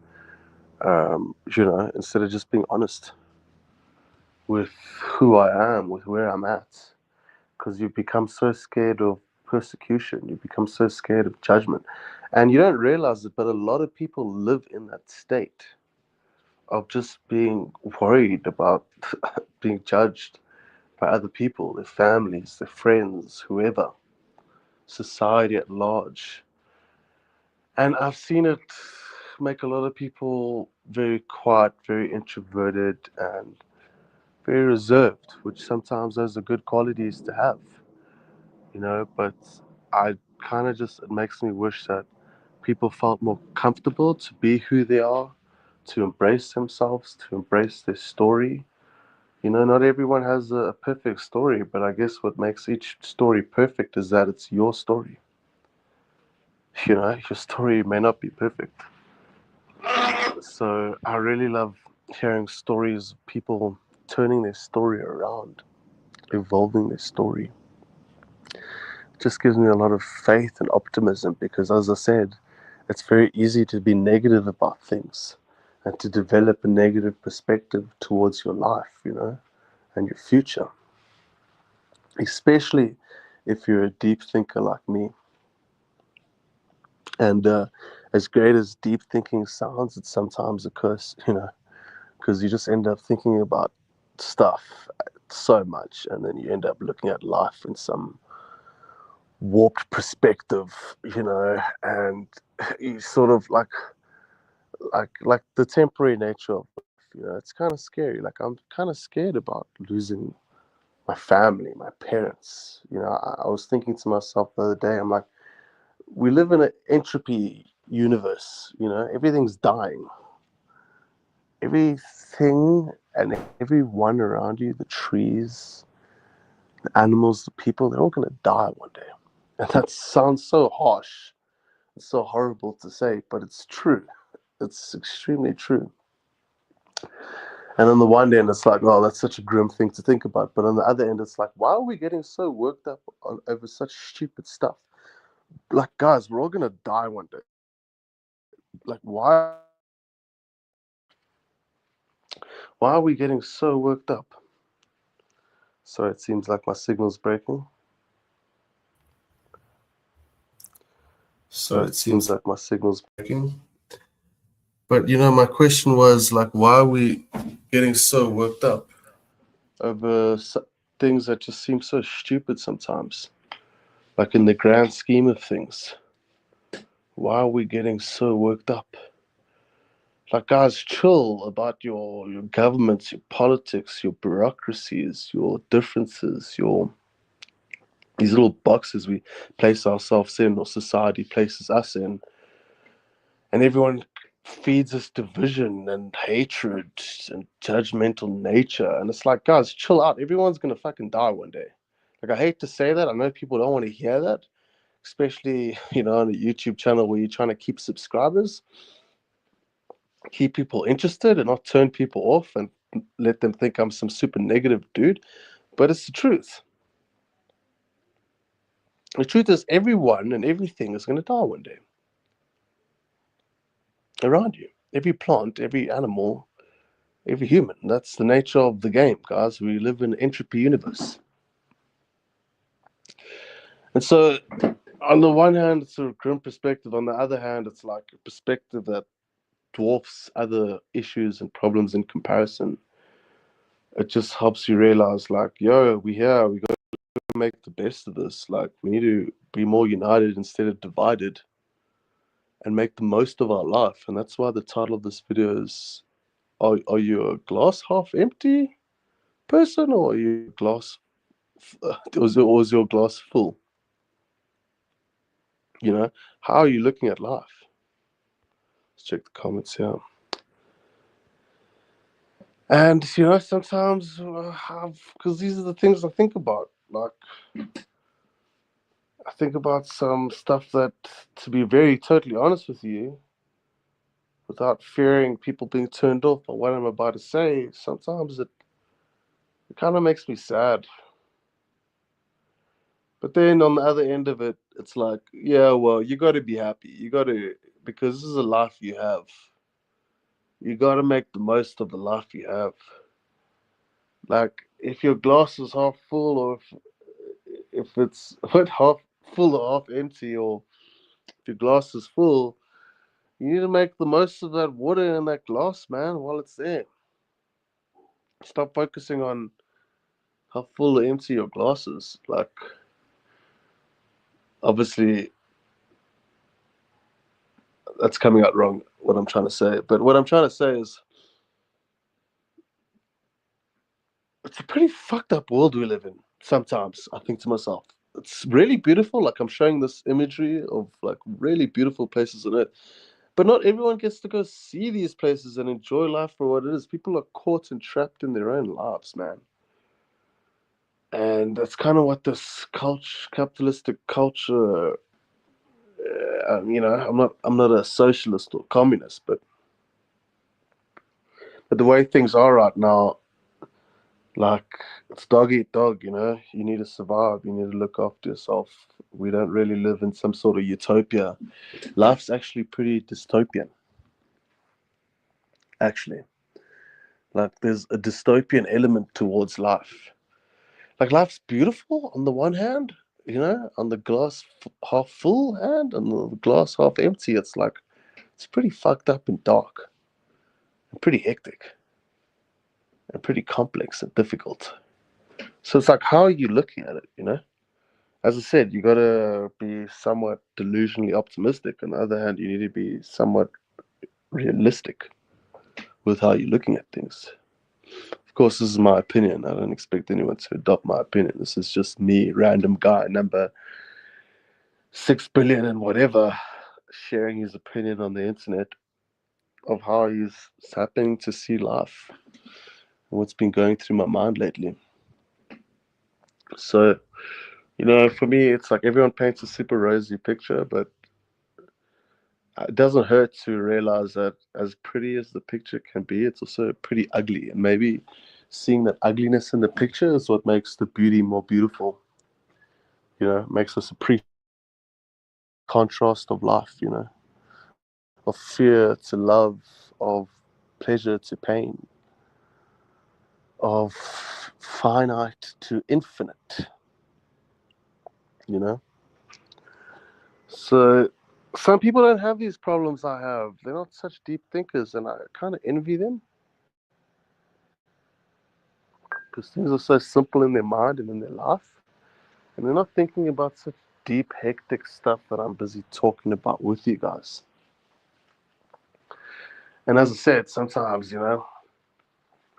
instead of just being honest with who I am, with where I'm at. Because you become so scared of persecution, you become so scared of judgment. And you don't realize it, but a lot of people live in that state of just being worried about being judged by other people, their families, their friends, whoever, society at large. And I've seen it make a lot of people very quiet, very introverted, and very reserved, which sometimes those are good qualities to have, but I kind of just, it makes me wish that people felt more comfortable to be who they are, to embrace themselves, to embrace their story. You know, not everyone has a perfect story, but I guess what makes each story perfect is that it's your story. You know, your story may not be perfect. So I really love hearing stories of people turning their story around, evolving their story. It just gives me a lot of faith and optimism because, as I said, it's very easy to be negative about things and to develop a negative perspective towards your life, you know, and your future, especially if you're a deep thinker like me. And as great as deep thinking sounds, it's sometimes a curse, you know, because you just end up thinking about stuff so much, and then you end up looking at life in some warped perspective, you know, and you sort of like the temporary nature of life, you know, it's kind of scary. Like I'm kind of scared about losing my family, my parents. You know, I was thinking to myself the other day, I'm like, we live in an entropy universe, you know, everything's dying. Everything and everyone around you, the trees, the animals, the people, they're all going to die one day. And that sounds so harsh. It's so horrible to say, but it's true. It's extremely true. And on the one end, it's like, oh, that's such a grim thing to think about. But on the other end, it's like, why are we getting so worked up over such stupid stuff? Like, guys, we're all going to die one day. Like, why are we getting so worked up? So it seems like my signal's breaking.
So it seems like my signal's breaking. But you know, my question was like, why are we getting so worked up
over things that just seem so stupid sometimes? Like in the grand scheme of things, why are we getting so worked up? Like, guys, chill about your governments, your politics, your bureaucracies, your differences, these little boxes we place ourselves in, or society places us in, and everyone feeds us division and hatred and judgmental nature. And it's like, guys, chill out. Everyone's gonna fucking die one day. Like, I hate to say that. I know people don't want to hear that, especially, you know, on a YouTube channel where you're trying to keep subscribers, keep people interested and not turn people off and let them think I'm some super negative dude. But it's the truth. The truth is, everyone and everything is going to die one day around you. Every plant, every animal, every human. That's the nature of the game, guys. We live in an entropy universe. And so, on the one hand, it's a grim perspective. On the other hand, it's like a perspective that dwarfs other issues and problems in comparison. It just helps you realize, like, yo, we here, we got to make the best of this. Like, we need to be more united instead of divided and make the most of our life. And that's why the title of this video is, are you a glass half empty person, or are you a glass, or is your glass full? You know, how are you looking at life? Let's check the comments here. And, you know, sometimes, because these are the things I think about. Like, I think about some stuff that, to be very totally honest with you, without fearing people being turned off by what I'm about to say, sometimes it kind of makes me sad. But then on the other end of it, it's like, yeah, well, you got to be happy. You got to, because this is a life you have. You got to make the most of the life you have. Like, if your glass is half full, or if it's half full or half empty, or if your glass is full, you need to make the most of that water in that glass, man, while it's there. Stop focusing on how full or empty your glass is. Like, obviously, that's coming out wrong, what I'm trying to say. But what I'm trying to say is, it's a pretty fucked up world we live in. Sometimes I think to myself, it's really beautiful. Like I'm showing this imagery of like really beautiful places on Earth, but not everyone gets to go see these places and enjoy life for what it is. People are caught and trapped in their own lives, man. And that's kind of what this culture, capitalistic culture. I'm not a socialist or communist, but the way things are right now, like it's dog eat dog. You need to survive. You need to look after yourself. We don't really live in some sort of utopia. Life's actually pretty dystopian. Actually, like there's a dystopian element towards life. Like life's beautiful on the one hand, on the glass half full hand, and the glass half empty. It's like it's pretty fucked up and dark, and pretty hectic, and pretty complex and difficult. So it's like, how are you looking at it? As I said, you got to be somewhat delusionally optimistic. On the other hand, you need to be somewhat realistic with how you're looking at things. Of course, this is my opinion. I don't expect anyone to adopt my opinion. This is just me, random guy, number 6 billion and whatever, sharing his opinion on the internet of how he's happening to see life and what's been going through my mind lately. So, for me, it's like everyone paints a super rosy picture, but it doesn't hurt to realize that as pretty as the picture can be, it's also pretty ugly. And maybe seeing that ugliness in the picture is what makes the beauty more beautiful. Makes us appreciate the contrast of life, of fear to love, of pleasure to pain, of finite to infinite, you know? So some people don't have these problems I have. They're not such deep thinkers, and I kind of envy them because things are so simple in their mind and in their life, and they're not thinking about such deep, hectic stuff that I'm busy talking about with you guys. And as I said, sometimes, when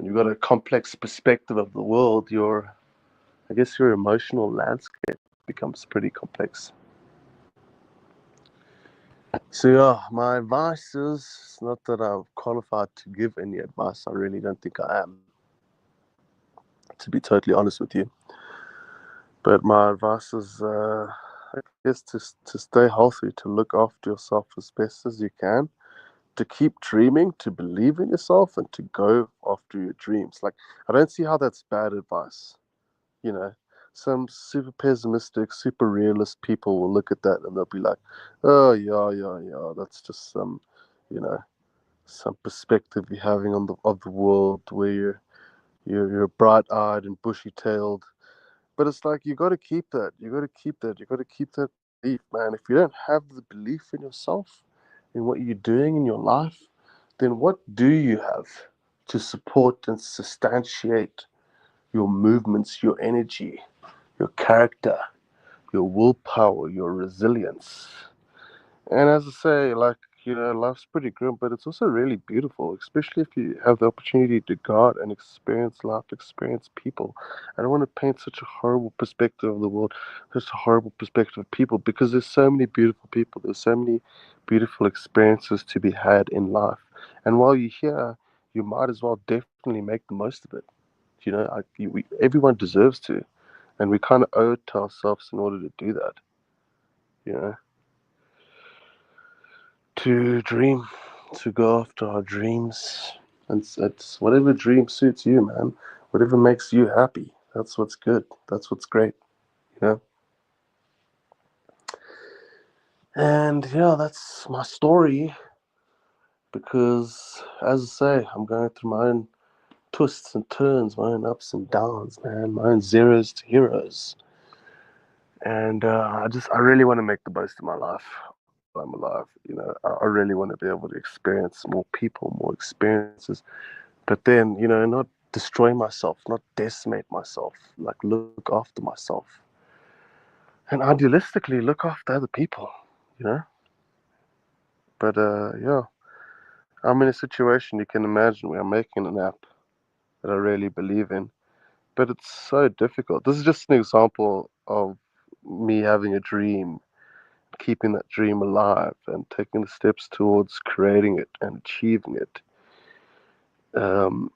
you've got a complex perspective of the world, I guess your emotional landscape becomes pretty complex. So yeah, my advice is not that I'm qualified to give any advice. I really don't think I am, to be totally honest with you. But my advice is, I guess, to stay healthy, to look after yourself as best as you can, to keep dreaming, to believe in yourself, and to go after your dreams. Like, I don't see how that's bad advice. Some super pessimistic, super realist people will look at that and they'll be like, "Oh yeah, that's just you know, some perspective you're having on the world where you're bright-eyed and bushy-tailed." But it's like you got to keep that. You got to keep that. You got to keep that belief, man. If you don't have the belief in yourself, in what you're doing in your life, then what do you have to support and substantiate your movements, your energy, your character, your willpower, your resilience? And as I say, like, life's pretty grim, but it's also really beautiful, especially if you have the opportunity to go out and experience life, experience people. I don't want to paint such a horrible perspective of the world, such a horrible perspective of people, because there's so many beautiful people, there's so many beautiful experiences to be had in life. And while you're here, you might as well definitely make the most of it. Everyone deserves to, and we kind of owe it to ourselves in order to do that. You know. To dream, to go after our dreams. And it's whatever dream suits you, man. Whatever makes you happy. That's what's good. That's what's great, you know? And yeah, that's my story. Because, as I say, I'm going through my own twists and turns, my own ups and downs, man. My own zeros to heroes. And I really want to make the most of my life while I'm alive. I really want to be able to experience more people, more experiences. But then, not destroy myself, not decimate myself, like look after myself. And idealistically, look after other people, you know? But yeah, I'm in a situation you can imagine where I'm making an app that I really believe in. But it's so difficult. This is just an example of me having a dream, keeping that dream alive, and taking the steps towards creating it and achieving it. Um,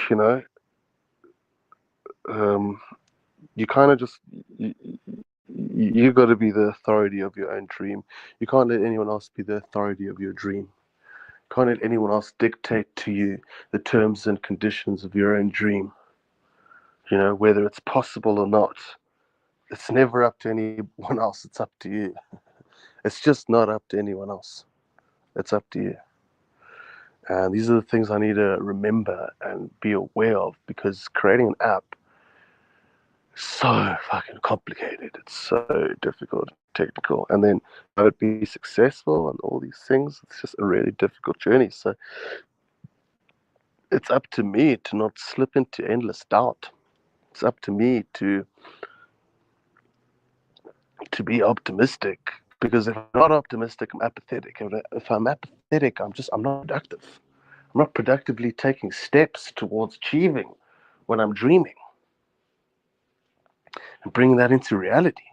you know, um, you kind of just you got to be the authority of your own dream. You can't let anyone else be the authority of your dream. You can't let anyone else dictate to you the terms and conditions of your own dream. Whether it's possible or not. It's never up to anyone else. It's up to you. It's just not up to anyone else. It's up to you. And these are the things I need to remember and be aware of, because creating an app is so fucking complicated. It's so difficult, technical. And then have it be successful and all these things, it's just a really difficult journey. So it's up to me to not slip into endless doubt. It's up to me to be optimistic, because if I'm not optimistic, I'm apathetic. If I'm apathetic, I'm not productive. I'm not productively taking steps towards achieving what I'm dreaming and bringing that into reality.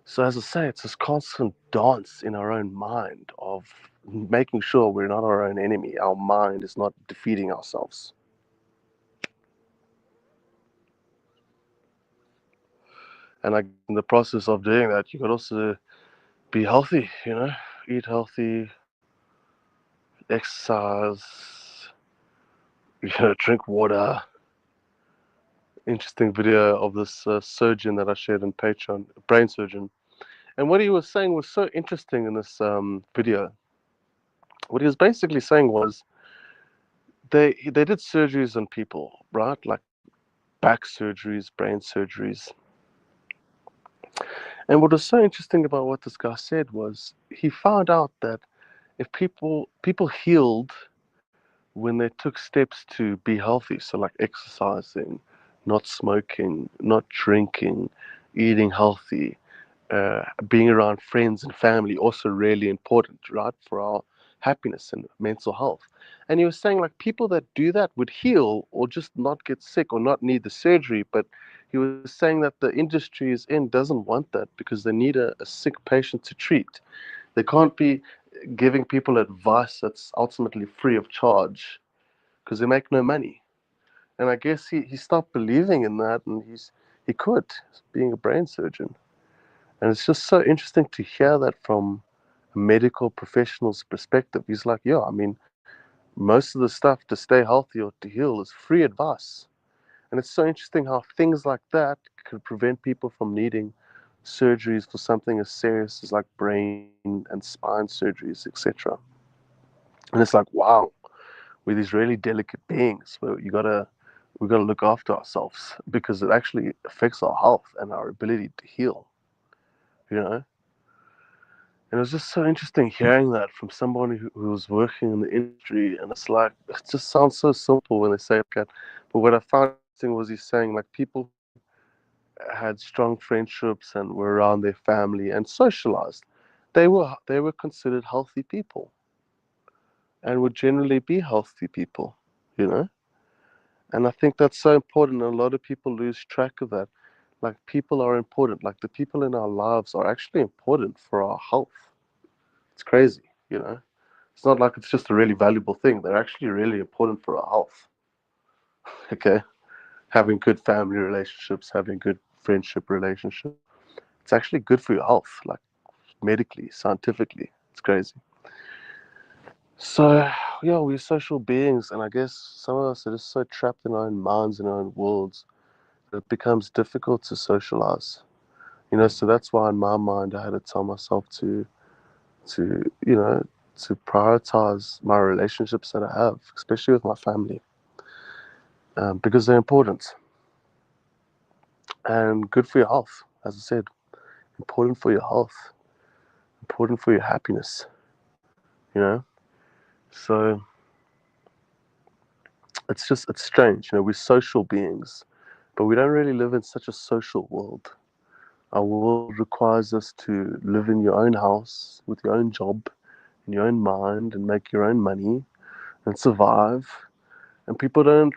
So as I say, it's this constant dance in our own mind of making sure we're not our own enemy. Our mind is not defeating ourselves. And in the process of doing that, you could also be healthy, eat healthy, exercise, drink water. Interesting video of this surgeon that I shared on Patreon, a brain surgeon. And what he was saying was so interesting in this video. What he was basically saying was they did surgeries on people, right? Like back surgeries, brain surgeries. And what was so interesting about what this guy said was he found out that if people healed when they took steps to be healthy, so like exercising, not smoking, not drinking, eating healthy, being around friends and family, also really important, right, for our happiness and mental health. And he was saying like people that do that would heal or just not get sick or not need the surgery. But he was saying that the industry is in doesn't want that, because they need a sick patient to treat. They can't be giving people advice that's ultimately free of charge, because they make no money. And I guess he stopped believing in that, and he quit being a brain surgeon. And it's just so interesting to hear that from a medical professional's perspective. He's like, yeah, I mean, most of the stuff to stay healthy or to heal is free advice. And it's so interesting how things like that could prevent people from needing surgeries for something as serious as like brain and spine surgeries, etc. And it's like, wow, we're these really delicate beings where we gotta look after ourselves, because it actually affects our health and our ability to heal, you know. And it was just so interesting hearing that from somebody who was working in the industry. And it's like, it just sounds so simple when they say it. But what I found interesting was he's saying like people had strong friendships and were around their family and socialized. They were considered healthy people and would generally be healthy people, you know? And I think that's so important. A lot of people lose track of that. Like people are important. Like the people in our lives are actually important for our health. It's crazy, you know? It's not like it's just a really valuable thing. They're actually really important for our health. Okay? Having good family relationships, having good friendship relationships. It's actually good for your health, like medically, scientifically. It's crazy. So, yeah, we're social beings, and I guess some of us are just so trapped in our own minds and our own worlds that it becomes difficult to socialize. So that's why in my mind I had to tell myself to prioritize my relationships that I have, especially with my family, because they're important and good for your health. As I said, important for your health, important for your happiness. You know, so it's strange. We're social beings, but we don't really live in such a social world. Our world requires us to live in your own house with your own job, in your own mind, and make your own money and survive. And people don't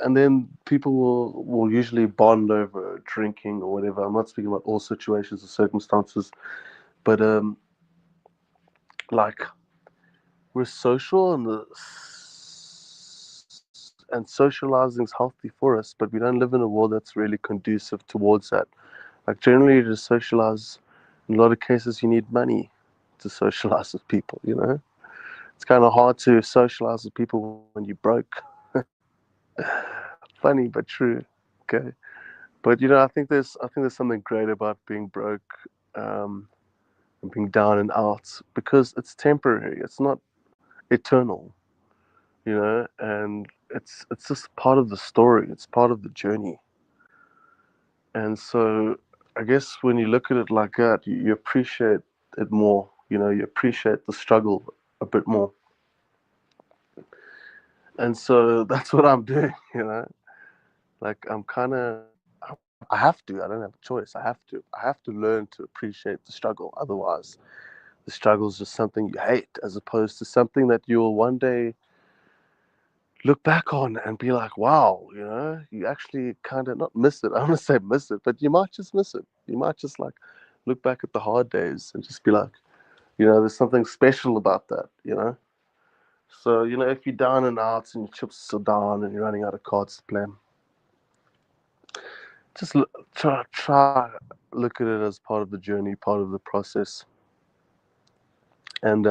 and then people will usually bond over drinking or whatever. I'm not speaking about all situations or circumstances, but like we're social, and socializing is healthy for us, but we don't live in a world that's really conducive towards that. Like generally to socialize, in a lot of cases you need money to socialize with people, you know. It's kind of hard to socialize with people when you're broke. Funny but true. Okay. But you know, I think there's something great about being broke, um, and being down and out, because it's temporary. It's not eternal, you know, and it's just part of the story. It's part of the journey. And so I guess when you look at it like that, you appreciate it more. You know, you appreciate the struggle a bit more. And so that's what I'm doing. You know, like I'm kind of, I have to. I don't have a choice. I have to. I have to learn to appreciate the struggle. Otherwise, the struggle is just something you hate, as opposed to something that you'll one day look back on and be like, wow, you know, you actually kind of not miss it. I don't want to say miss it, but you might just miss it. You might just like look back at the hard days and just be like, you know, there's something special about that, you know? So, you know, if you're down and out and your chips are down and you're running out of cards to play, just try look at it as part of the journey, part of the process. And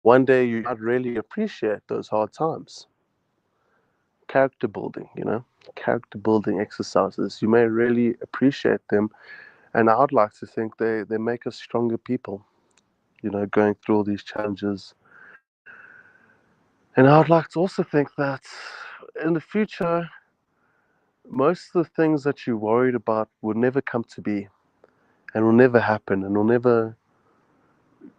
one day you might really appreciate those hard times. Character building, you know, character building exercises. You may really appreciate them, and I'd like to think they make us stronger people. You know, going through all these challenges, and I'd like to also think that in the future, most of the things that you worried about will never come to be, and will never happen, and will never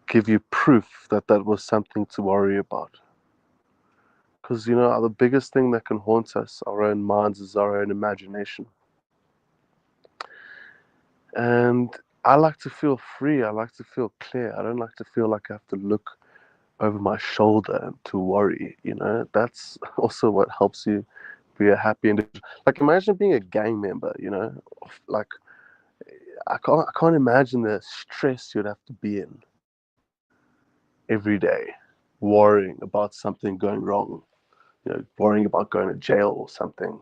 give you proof that that was something to worry about. Because you know, the biggest thing that can haunt us, our own minds, is our own imagination. And I like to feel free. I like to feel clear. I don't like to feel like I have to look over my shoulder to worry. You know, that's also what helps you be a happy individual. Like imagine being a gang member. You know, like I can't imagine the stress you'd have to be in every day, worrying about something going wrong. You know, worrying about going to jail or something.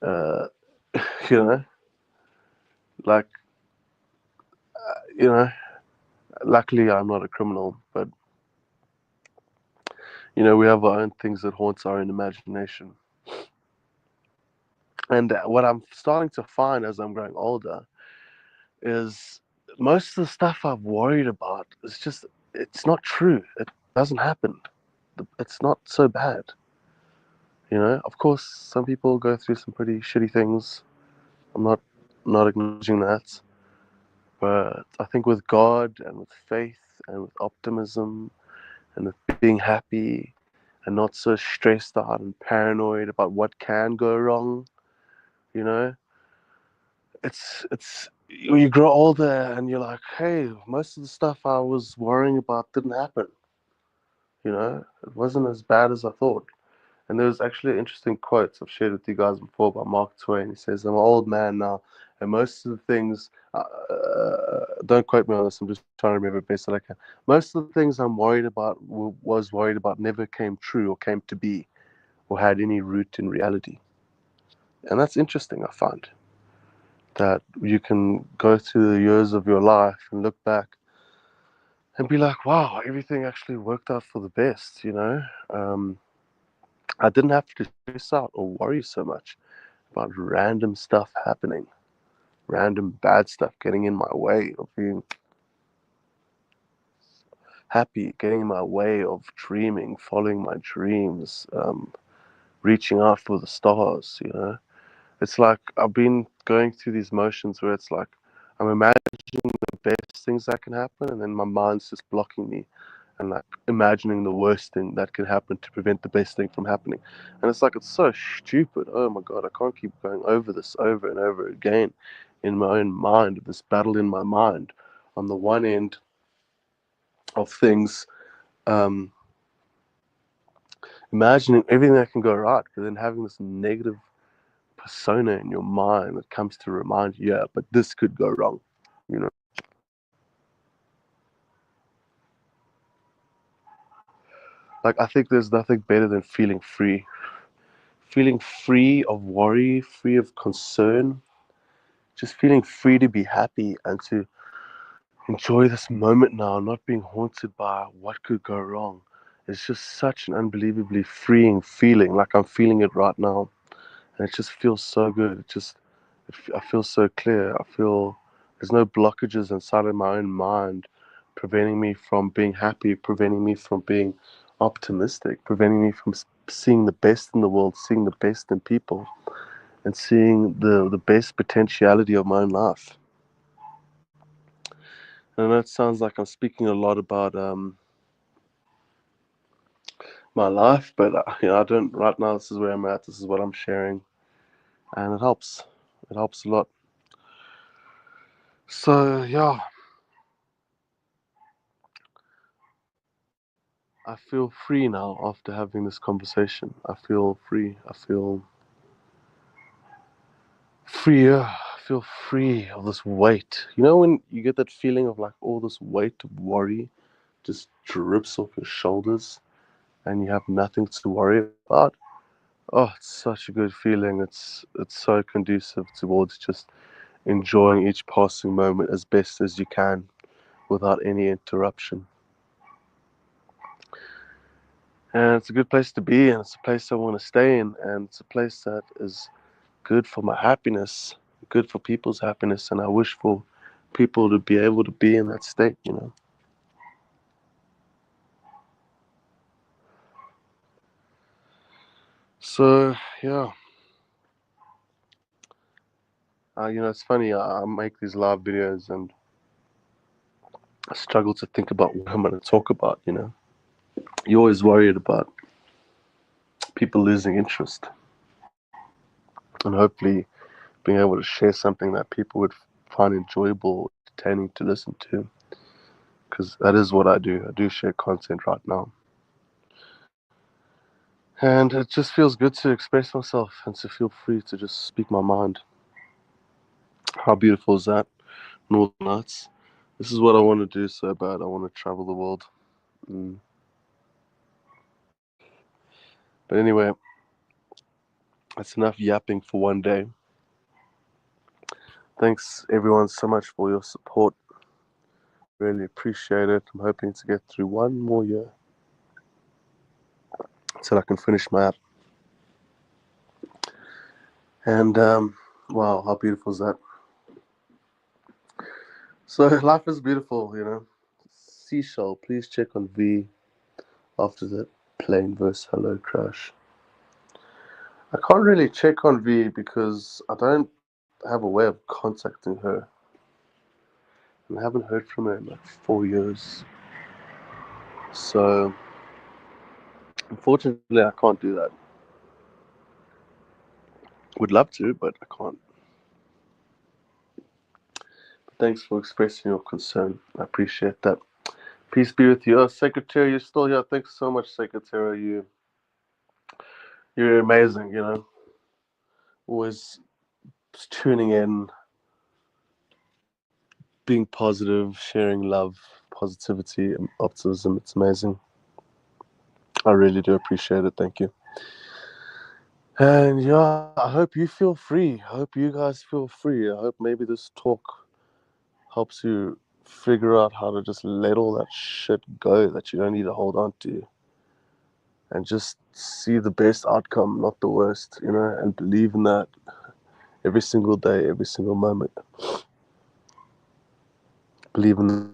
Uh, you know, like you know. Luckily, I'm not a criminal, but you know, we have our own things that haunts our own imagination. And what I'm starting to find as I'm growing older is most of the stuff I've worried about is just, it's not true. It doesn't happen. It's not so bad. You know, of course, some people go through some pretty shitty things. I'm not acknowledging that. But I think with God and with faith and with optimism and with being happy and not so stressed out and paranoid about what can go wrong, you know, it's when you grow older and you're like, hey, most of the stuff I was worrying about didn't happen. You know, it wasn't as bad as I thought. And there was actually an interesting quote I've shared with you guys before by Mark Twain. He says, I'm an old man now, and most of the things, don't quote me on this, I'm just trying to remember it best that I can. Most of the things I'm worried about, was worried about, never came true or came to be or had any root in reality. And that's interesting, I find. That you can go through the years of your life and look back and be like, wow, everything actually worked out for the best, you know? I didn't have to stress out or worry so much about random stuff happening, random bad stuff getting in my way of being happy, getting in my way of dreaming, following my dreams, reaching out for the stars, you know? It's like I've been going through these motions where it's like I'm imagining the best things that can happen, and then my mind's just blocking me and like imagining the worst thing that can happen to prevent the best thing from happening. And it's like, it's so stupid. Oh my God, I can't keep going over this over and over again in my own mind, this battle in my mind. On the one end of things, um, imagining everything that can go right, but then having this negative persona in your mind that comes to remind you, yeah, but this could go wrong, you know. Like, I think there's nothing better than feeling free of worry, free of concern, just feeling free to be happy and to enjoy this moment now, not being haunted by what could go wrong. It's just such an unbelievably freeing feeling, like I'm feeling it right now. And it just feels so good. I feel so clear. I feel there's no blockages inside of my own mind preventing me from being happy, preventing me from being optimistic, preventing me from seeing the best in the world, seeing the best in people, and seeing the best potentiality of my own life. And I know it sounds like I'm speaking a lot about my life, but I don't. Right now, this is where I'm at. This is what I'm sharing, and it helps. It helps a lot. So yeah, I feel free now after having this conversation. I feel free. I feel freer. I feel free of this weight. You know when you get that feeling of like all this weight of worry just drips off your shoulders and you have nothing to worry about? Oh, it's such a good feeling. It's so conducive towards just enjoying each passing moment as best as you can without any interruption. And it's a good place to be, and it's a place I want to stay in, and it's a place that is good for my happiness, good for people's happiness, and I wish for people to be able to be in that state, you know. So yeah, it's funny. I make these live videos, and I struggle to think about what I'm going to talk about. You know, you're always worried about people losing interest, and hopefully being able to share something that people would find enjoyable, entertaining to listen to, because that is what I do. I do share content right now. And it just feels good to express myself and to feel free to just speak my mind. How beautiful is that? Northern Lights. This is what I want to do so bad. I want to travel the world. Mm. But anyway, that's enough yapping for one day. Thanks everyone so much for your support. Really appreciate it. I'm hoping to get through one more year until I can finish my app. And wow, how beautiful is that? So life is beautiful, you know. Seashell, please check on V after the plain verse hello crash. I can't really check on V because I don't have a way of contacting her. And I haven't heard from her in like 4 years. So unfortunately I can't do that. Would love to, but I can't. But thanks for expressing your concern. I appreciate that. Peace be with you. Oh, Secretary, you're still here. Thanks so much, Secretary. You're amazing, you know. Always tuning in, being positive, sharing love, positivity, and optimism. It's amazing. I really do appreciate it. Thank you. And yeah, I hope you feel free. I hope you guys feel free. I hope maybe this talk helps you figure out how to just let all that shit go that you don't need to hold on to and just see the best outcome, not the worst, you know, and believe in that every single day, every single moment. Believe in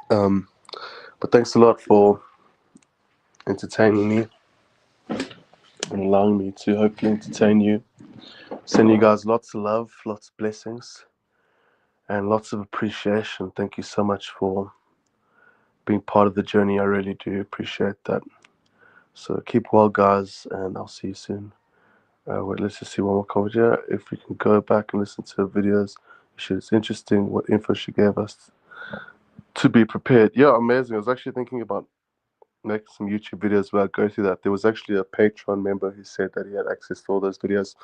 but thanks a lot for entertaining me and allowing me to hopefully entertain you. Send you guys lots of love, lots of blessings, and lots of appreciation. Thank you so much for being part of the journey. I really do appreciate that. So keep well, guys, and I'll see you soon. Wait, let's just see one more comment here. If we can go back and listen to her videos, it's interesting what info she gave us to be prepared. Yeah, amazing. I was actually thinking about make some YouTube videos where I go through that. There was actually a Patreon member who said that he had access to all those videos.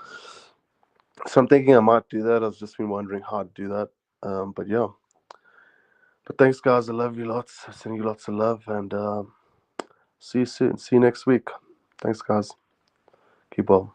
So I'm thinking I might do that. I've just been wondering how to do that. But yeah. But thanks, guys. I love you lots. I'm sending you lots of love. And see you soon. See you next week. Thanks, guys. Keep well.